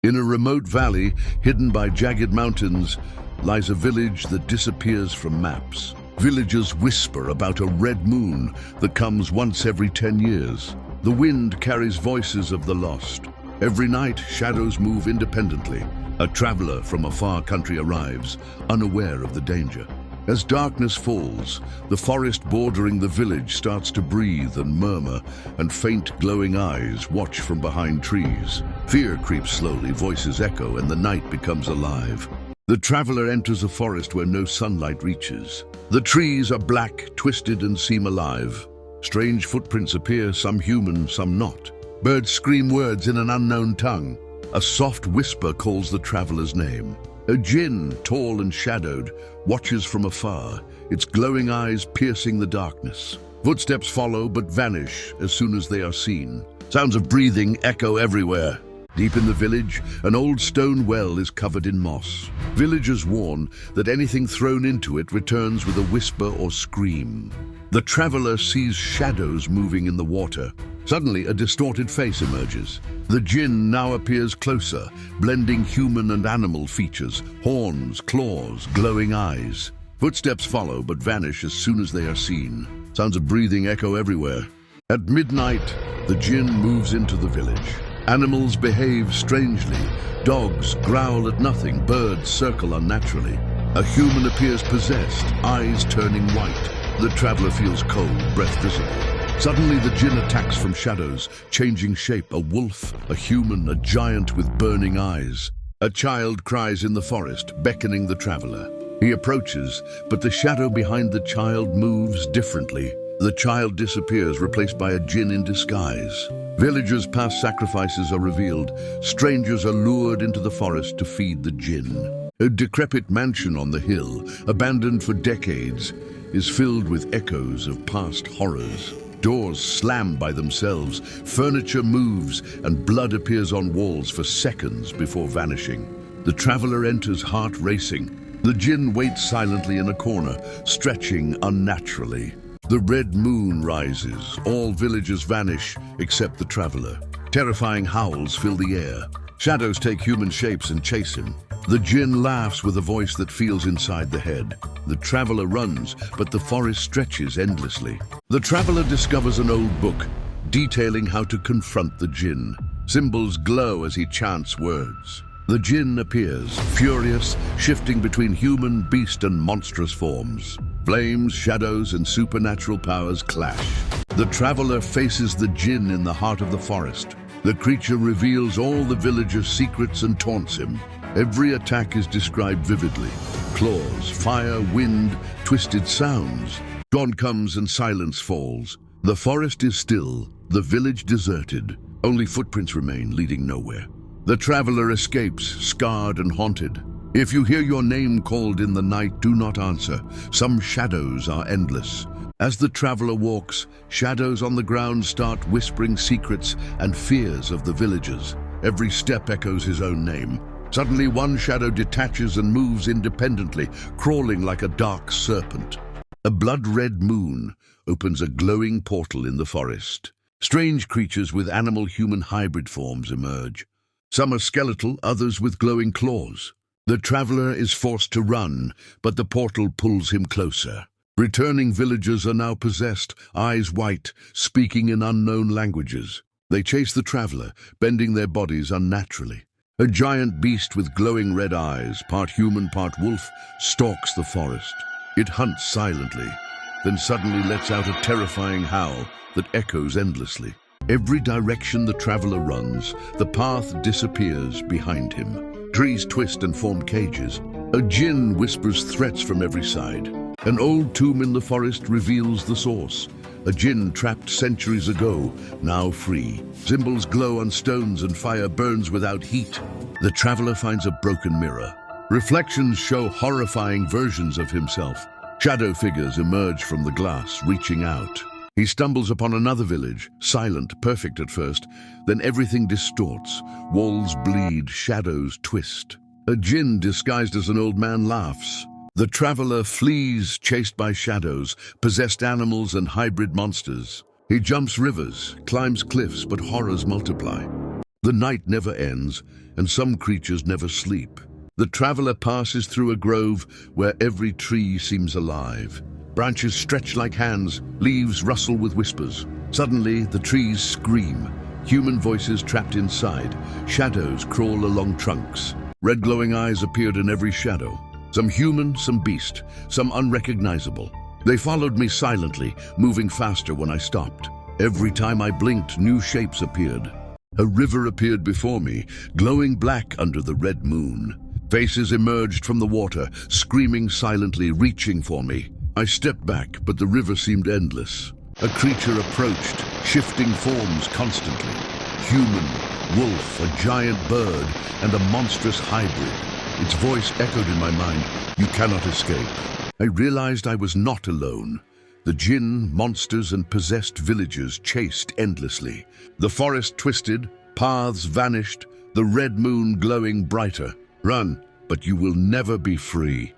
In a remote valley, hidden by jagged mountains, lies a village that disappears from maps. Villagers whisper about a red moon that comes once every 10 years. The wind carries voices of the lost. Every night, shadows move independently. A traveler from a far country arrives, unaware of the danger. As darkness falls, the forest bordering the village starts to breathe and murmur, and faint glowing eyes watch from behind trees. Fear creeps slowly, voices echo, and the night becomes alive. The traveler enters a forest where no sunlight reaches. The trees are black, twisted, and seem alive. Strange footprints appear, some human, some not. Birds scream words in an unknown tongue. A soft whisper calls the traveler's name. A Jinn, tall and shadowed, watches from afar, its glowing eyes piercing the darkness. Footsteps follow but vanish as soon as they are seen. Sounds of breathing echo everywhere. Deep in the village, an old stone well is covered in moss. Villagers warn that anything thrown into it returns with a whisper or scream. The traveler sees shadows moving in the water. Suddenly, a distorted face emerges. The Jinn now appears closer, blending human and animal features, horns, claws, glowing eyes. Footsteps follow but vanish as soon as they are seen. Sounds of breathing echo everywhere. At midnight, the Jinn moves into the village. Animals behave strangely. Dogs growl at nothing, birds circle unnaturally. A human appears possessed, eyes turning white. The traveler feels cold, breath visible. Suddenly the Jinn attacks from shadows, changing shape, a wolf, a human, a giant with burning eyes. A child cries in the forest, beckoning the traveler. He approaches, but the shadow behind the child moves differently. The child disappears, replaced by a Jinn in disguise. Villagers' past sacrifices are revealed. Strangers are lured into the forest to feed the Jinn. A decrepit mansion on the hill, abandoned for decades, is filled with echoes of past horrors. Doors slam by themselves, furniture moves, and blood appears on walls for seconds before vanishing. The traveler enters, heart racing. The Jinn waits silently in a corner, stretching unnaturally. The red moon rises. All villagers vanish except the traveler. Terrifying howls fill the air. Shadows take human shapes and chase him. The Jinn laughs with a voice that feels inside the head. The traveler runs, but the forest stretches endlessly. The traveler discovers an old book detailing how to confront the Jinn. Symbols glow as he chants words. The Jinn appears, furious, shifting between human, beast, and monstrous forms. Flames, shadows, and supernatural powers clash. The traveler faces the Jinn in the heart of the forest. The creature reveals all the villagers' secrets and taunts him. Every attack is described vividly. Claws, fire, wind, twisted sounds. Dawn comes and silence falls. The forest is still, the village deserted. Only footprints remain, leading nowhere. The traveler escapes, scarred and haunted. If you hear your name called in the night, do not answer. Some shadows are endless. As the traveler walks, shadows on the ground start whispering secrets and fears of the villagers. Every step echoes his own name. Suddenly, one shadow detaches and moves independently, crawling like a dark serpent. A blood-red moon opens a glowing portal in the forest. Strange creatures with animal-human hybrid forms emerge. Some are skeletal, others with glowing claws. The traveler is forced to run, but the portal pulls him closer. Returning villagers are now possessed, eyes white, speaking in unknown languages. They chase the traveler, bending their bodies unnaturally. A giant beast with glowing red eyes, part human, part wolf, stalks the forest. It hunts silently, then suddenly lets out a terrifying howl that echoes endlessly. Every direction the traveler runs, the path disappears behind him. Trees twist and form cages. A Jinn whispers threats from every side. An old tomb in the forest reveals the source. A Jinn trapped centuries ago, now free. Symbols glow on stones and fire burns without heat. The traveler finds a broken mirror. Reflections show horrifying versions of himself. Shadow figures emerge from the glass, reaching out. He stumbles upon another village, silent, perfect at first. Then everything distorts. Walls bleed, shadows twist. A Jinn disguised as an old man laughs. The traveler flees, chased by shadows, possessed animals and hybrid monsters. He jumps rivers, climbs cliffs, but horrors multiply. The night never ends, and some creatures never sleep. The traveler passes through a grove where every tree seems alive. Branches stretch like hands, leaves rustle with whispers. Suddenly, the trees scream. Human voices trapped inside. Shadows crawl along trunks. Red glowing eyes appeared in every shadow. Some human, some beast, some unrecognizable. They followed me silently, moving faster when I stopped. Every time I blinked, new shapes appeared. A river appeared before me, glowing black under the red moon. Faces emerged from the water, screaming silently, reaching for me. I stepped back, but the river seemed endless. A creature approached, shifting forms constantly. Human, wolf, a giant bird, and a monstrous hybrid. Its voice echoed in my mind, "You cannot escape." I realized I was not alone. The Jinn, monsters, and possessed villagers chased endlessly. The forest twisted, paths vanished, the red moon glowing brighter. "Run, but you will never be free."